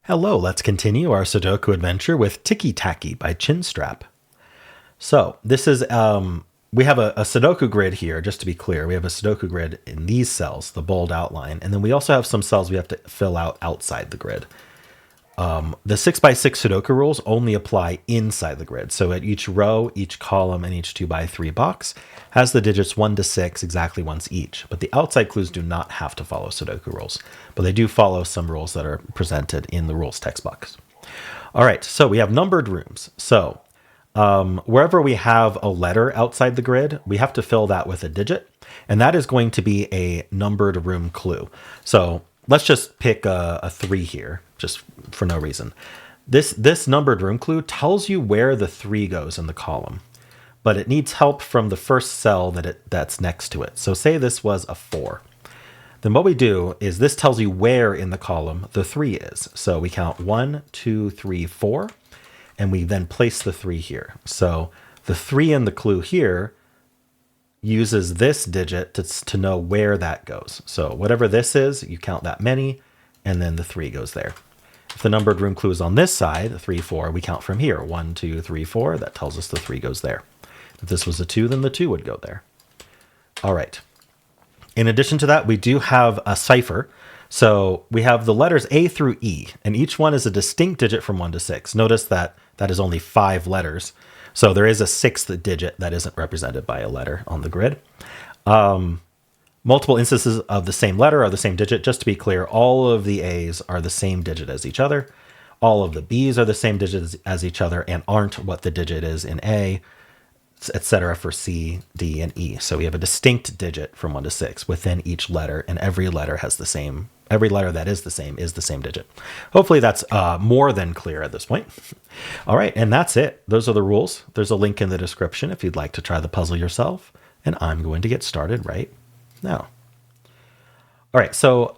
Hello, let's continue our Sudoku adventure with Ticky-Tacky by ChinStrap. So this is, we have a Sudoku grid here, just to be clear. We have a Sudoku grid in these cells, the bold outline, and then we also have some cells we have to fill out outside the grid. The 6x6 Sudoku rules only apply inside the grid. So at each row, each column, and each 2x3 box has the digits 1 to 6 exactly once each. But the outside clues do not have to follow Sudoku rules, but they do follow some rules that are presented in the rules text box. All right, so we have numbered rooms. So wherever we have a letter outside the grid, we have to fill that with a digit, and that is going to be a numbered room clue. So let's just pick a 3 here, just for no reason. This numbered room clue tells you where the 3 goes in the column, but it needs help from the first cell that's next to it. So say this was a 4. Then what we do is this tells you where in the column the 3 is. So we count 1, 2, 3, 4, and we then place the 3 here. So the 3 in the clue here uses this digit to know where that goes. So whatever this is, you count that many, and then the 3 goes there. If the numbered room clue is on this side, 3, 4, we count from here. 1, 2, 3, 4. That tells us the 3 goes there. If this was a 2, then the 2 would go there. All right. In addition to that, we do have a cipher. So we have the letters A through E, and each one is a distinct digit from 1 to 6. Notice that that is only 5 letters. So there is a 6th digit that isn't represented by a letter on the grid. Multiple instances of the same letter are the same digit. Just to be clear, all of the A's are the same digit as each other. All of the B's are the same digit as each other and aren't what the digit is in A, etc. for C, D, and E. So we have a distinct digit from 1 to 6 within each letter, and every letter has the same. Every letter that is the same digit. Hopefully that's more than clear at this point. All right, and that's it. Those are the rules. There's a link in the description if you'd like to try the puzzle yourself, and I'm going to get started right now. All right, so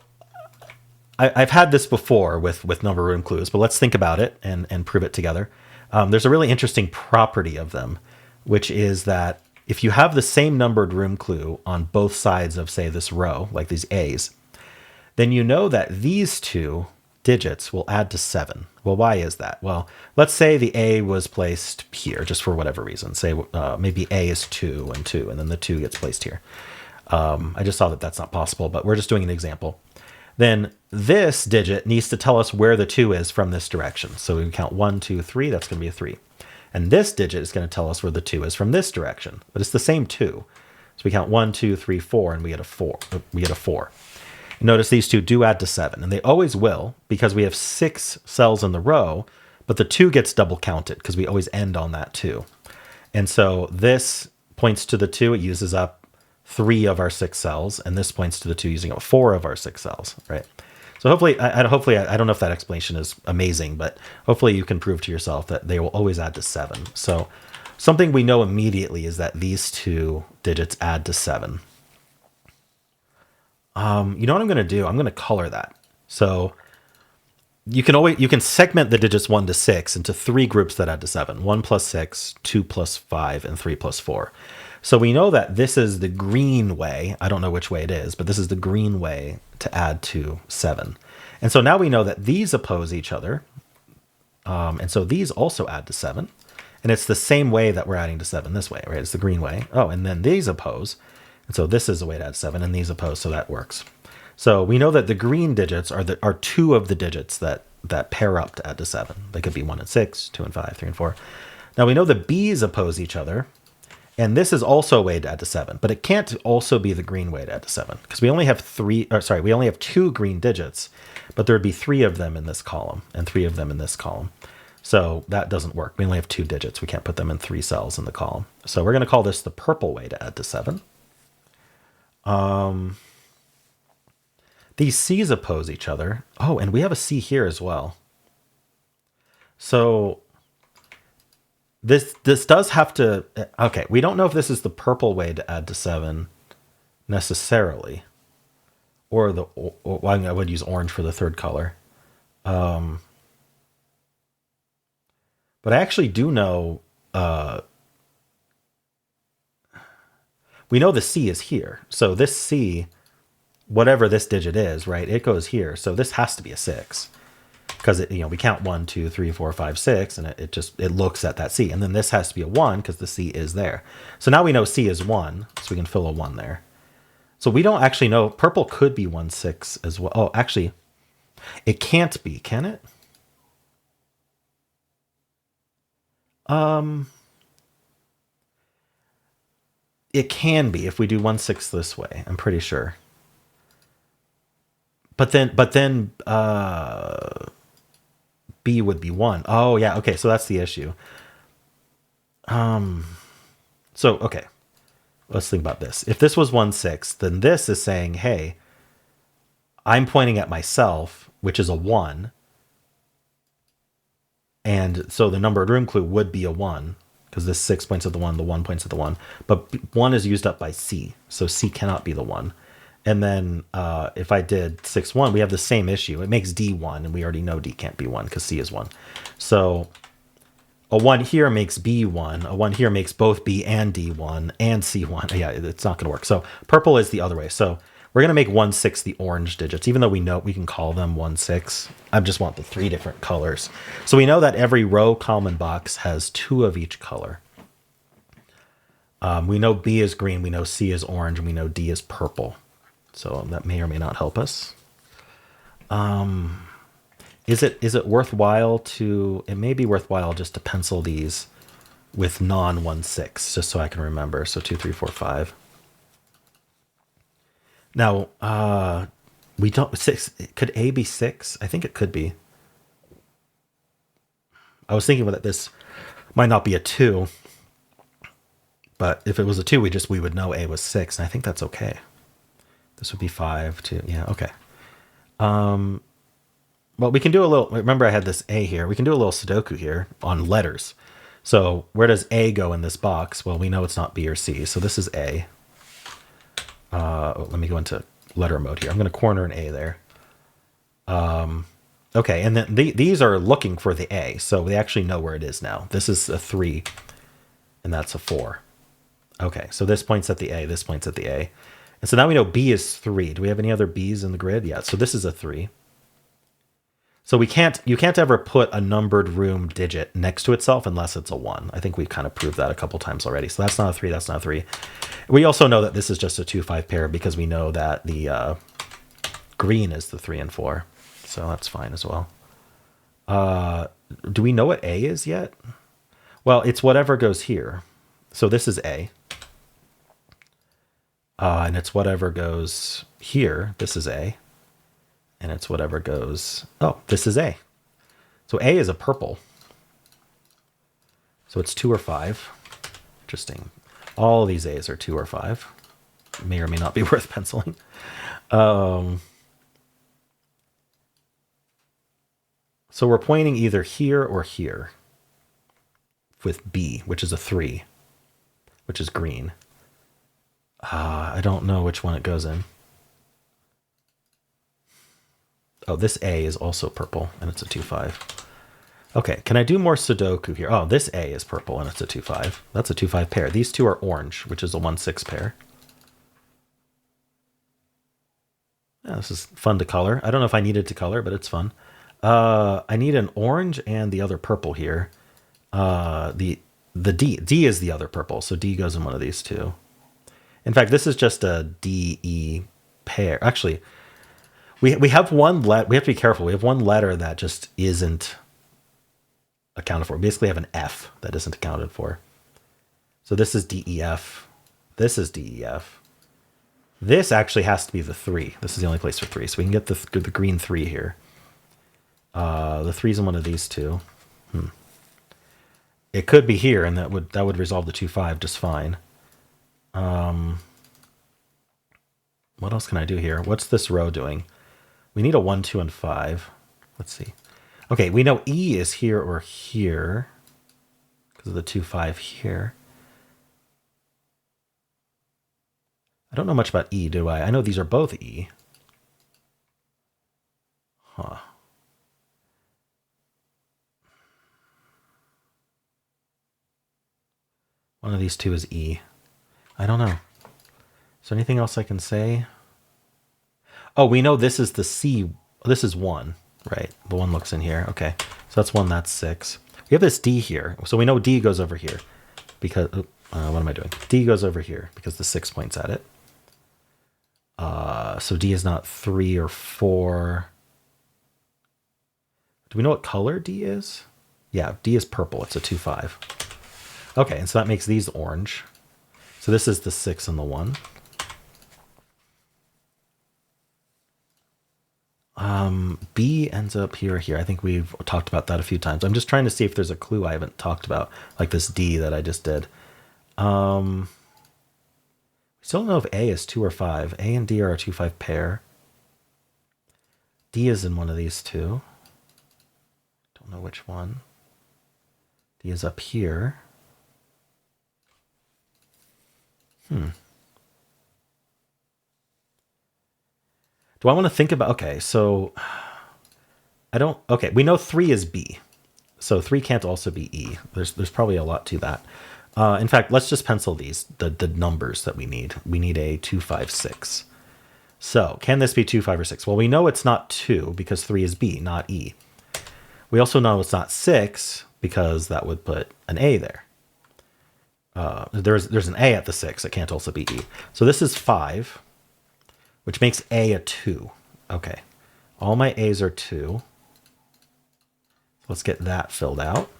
I've had this before with number room clues, but let's think about it and prove it together. There's a really interesting property of them, which is that if you have the same numbered room clue on both sides of, say, this row, like these A's, then you know that these 2 digits will add to 7. Well, why is that? Well, let's say the A was placed here, just for whatever reason. Say maybe A is 2 and 2, and then the 2 gets placed here. I just saw that that's not possible, but we're just doing an example. Then this digit needs to tell us where the 2 is from this direction. So we can count 1, 2, 3. That's going to be a 3. And this digit is going to tell us where the 2 is from this direction, but it's the same 2. So we count 1, 2, 3, 4, and we get a 4. Notice these 2 do add to 7, and they always will because we have 6 cells in the row, but the 2 gets double counted because we always end on that 2. And so this points to the 2. It uses up 3 of our 6 cells, and this points to the 2 using up 4 of our 6 cells, right? So hopefully, I don't know if that explanation is amazing, but hopefully you can prove to yourself that they will always add to 7. So something we know immediately is that these 2 digits add to 7. You know what I'm going to do? I'm going to color that. So you can segment the digits 1 to 6 into 3 groups that add to 7. 1 plus 6, 2 plus 5, and 3 plus 4. So we know that this is the green way. I don't know which way it is, but this is the green way to add to 7. And so now we know that these oppose each other. And so these also add to 7. And it's the same way that we're adding to 7 this way, right? It's the green way. Oh, and then these oppose. And so this is a way to add 7, and these oppose, so that works. So we know that the green digits are 2 of the digits that pair up to add to 7. They could be 1 and 6, 2 and 5, 3 and 4. Now we know the B's oppose each other, and this is also a way to add to 7, but it can't also be the green way to add to 7 because we only have 2 green digits, but there would be 3 of them in this column and 3 of them in this column. So that doesn't work. We only have 2 digits. We can't put them in 3 cells in the column. So we're going to call this the purple way to add to 7. These C's oppose each other. Oh, and we have a C here as well. So this does have to, okay, we don't know if this is the purple way to add to 7 necessarily, or I would use orange for the third color. But I actually do know, we know the C is here. So this C, whatever this digit is, right, it goes here. So this has to be a 6. because it, we count 1, 2, 3, 4, 5, 6, and it looks at that C. And then this has to be a 1 because the C is there. So now we know C is 1, so we can fill a 1 there. So we don't actually know. Purple could be 1, 6 as well. Oh, actually, it can't be, can it? It can be if we do 1, 6 this way. I'm pretty sure. But then B would be 1. Oh yeah, okay, so that's the issue. So okay, let's think about this. If this was 1, 6, then this is saying, hey, I'm pointing at myself, which is a 1. And so the numbered room clue would be a 1, because this 6 points at the 1 points at the 1. But 1 is used up by C, so C cannot be the 1. And then if I did 6, 1, we have the same issue. It makes D 1, and we already know D can't be 1 because C is 1. So a 1 here makes B 1. A 1 here makes both B and D 1 and C 1. Yeah, it's not going to work. So purple is the other way. So we're going to make 1, 6 the orange digits, even though we know we can call them 1, 6. I just want the 3 different colors. So we know that every row, column, and box has 2 of each color. We know B is green, we know C is orange, and we know D is purple. So that may or may not help us. Is it worthwhile to? It may be worthwhile just to pencil these with non 1, 6, just so I can remember. So 2, 3, 4, 5. Now we don't 6. Could A be 6? I think it could be. I was thinking that this might not be a 2, but if it was a 2, we would know A was 6, and I think that's okay. This would be 5, 2. Yeah, okay. Well, we can do a little. Remember, I had this A here. We can do a little Sudoku here on letters. So where does A go in this box? Well, we know it's not B or C, so this is A. Let me go into letter mode here. I'm going to corner an A there. Okay, and then these are looking for the A, so they actually know where it is now. This is a 3, and that's a 4. Okay, so this points at the A, this points at the A. And so now we know B is 3. Do we have any other B's in the grid? Yeah, so this is a 3. So you can't ever put a numbered room digit next to itself unless it's a 1. I think we've kind of proved that a couple times already. So that's not a 3, that's not a 3. We also know that this is just a 2, 5 pair because we know that the green is the 3 and 4. So that's fine as well. Do we know what A is yet? Well, it's whatever goes here. So this is A. And it's whatever goes here. This is A. And it's whatever goes... Oh, this is A. So A is a purple. So it's 2 or 5. Interesting. All these A's are 2 or 5. May or may not be worth penciling. So we're pointing either here or here with B, which is a 3, which is green. I don't know which one it goes in. Oh, this A is also purple, and it's a 2, 5. Okay, can I do more Sudoku here? Oh, this A is purple, and it's a 2, 5. That's a 2, 5 pair. These two are orange, which is a 1, 6 pair. Yeah, this is fun to color. I don't know if I needed to color, but it's fun. I need an orange and the other purple here. The D is the other purple, so D goes in one of these two. In fact, this is just a D-E pair. Actually, we have one let. We have to be careful. We have one letter that just isn't accounted for. We basically have an F that isn't accounted for. So this is D-E-F. This is D-E-F. This actually has to be the 3. This is the only place for 3. So we can get the green 3 here. The 3's in one of these two. It could be here, and that would resolve the 2, 5 just fine. What else can I do here? What's this row doing? We need a 1, 2, and 5. Let's see. Okay, we know E is here or here because of the 2, 5 here. I don't know much about E, do I? I know these are both E. Huh. One of these two is E. I don't know. Is there anything else I can say? Oh, we know this is the C. This is 1. Right, the 1 looks in here. Okay, so that's 1, that's 6. We have this D here, so we know D goes over here because what am I doing? D goes over here because the 6 points at it. So D is not 3 or 4. Do we know what color D is? Yeah, D is purple. It's a 2, 5. Okay, and so that makes these orange. So this is the 6 and the 1. B ends up here. I think we've talked about that a few times. I'm just trying to see if there's a clue I haven't talked about, like this D that I just did. We still don't know if A is 2 or 5. A and D are a 2, 5 pair. D is in one of these two. Don't know which one. D is up here. Do I want to think about, okay, so I don't, okay, we know 3 is B. So 3 can't also be E. There's probably a lot to that. In fact, let's just pencil these, the numbers that we need. We need a 2, 5, 6. So can this be 2, 5, or 6? Well, we know it's not 2 because 3 is B, not E. We also know it's not 6 because that would put an A there. There's an A at the 6. It can't also be E. So this is 5, which makes A a 2. Okay. All my A's are 2. Let's get that filled out.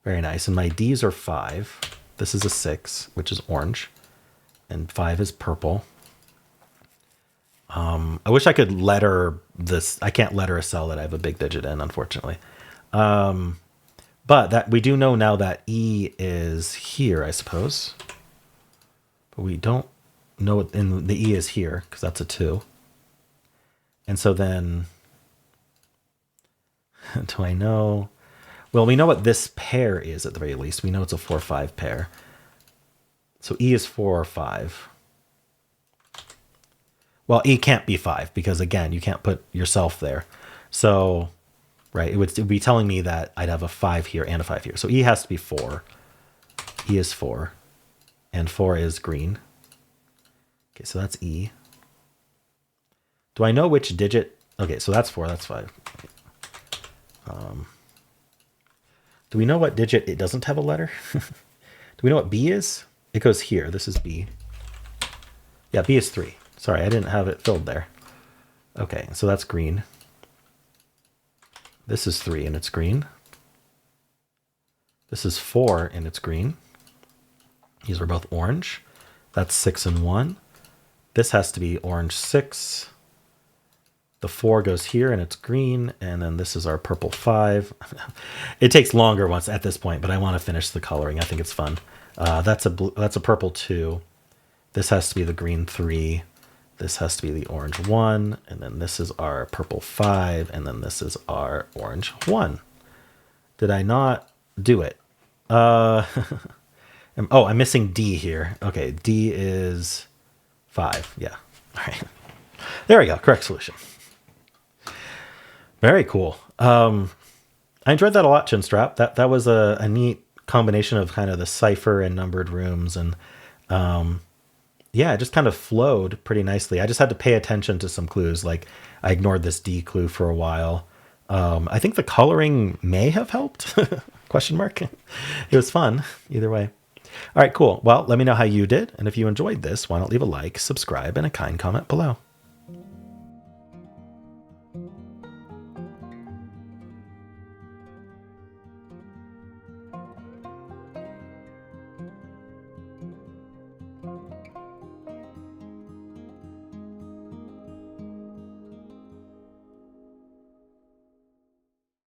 Very nice. And my D's are 5. This is a 6, which is orange. And 5 is purple. I wish I could letter this. I can't letter a cell that I have a big digit in, unfortunately. But that we do know now that E is here, I suppose. But we don't know what in the E is here because that's a 2. And so then do I know? Well, we know what this pair is at the very least. We know it's a 4, 5 pair. So E is 4 or 5. Well, E can't be 5 because, again, you can't put yourself there. So, right, it would be telling me that I'd have a 5 here and a 5 here. So E has to be 4. E is 4. And 4 is green. Okay, so that's E. Do I know which digit? Okay, so that's 4, that's 5. Do we know what digit it doesn't have a letter? Do we know what B is? It goes here. This is B. Yeah, B is 3. Sorry, I didn't have it filled there. Okay, so that's green. This is 3 and it's green. This is 4 and it's green. These are both orange. That's 6 and 1. This has to be orange 6. The 4 goes here and it's green. And then this is our purple 5. It takes longer once at this point, but I want to finish the coloring. I think it's fun. That's a purple 2. This has to be the green 3. This has to be the orange 1. And then this is our purple 5. And then this is our orange 1. Did I not do it? Oh, I'm missing D here. Okay, D is 5. Yeah. All right. There we go. Correct solution. Very cool. I enjoyed that a lot, ChinStrap. That was a neat combination of kind of the cipher and numbered rooms. And yeah, it just kind of flowed pretty nicely. I just had to pay attention to some clues. Like I ignored this D clue for a while. I think the coloring may have helped. Question mark. It was fun either way. All right, cool. Well, let me know how you did. And if you enjoyed this, why not leave a like, subscribe, and a kind comment below.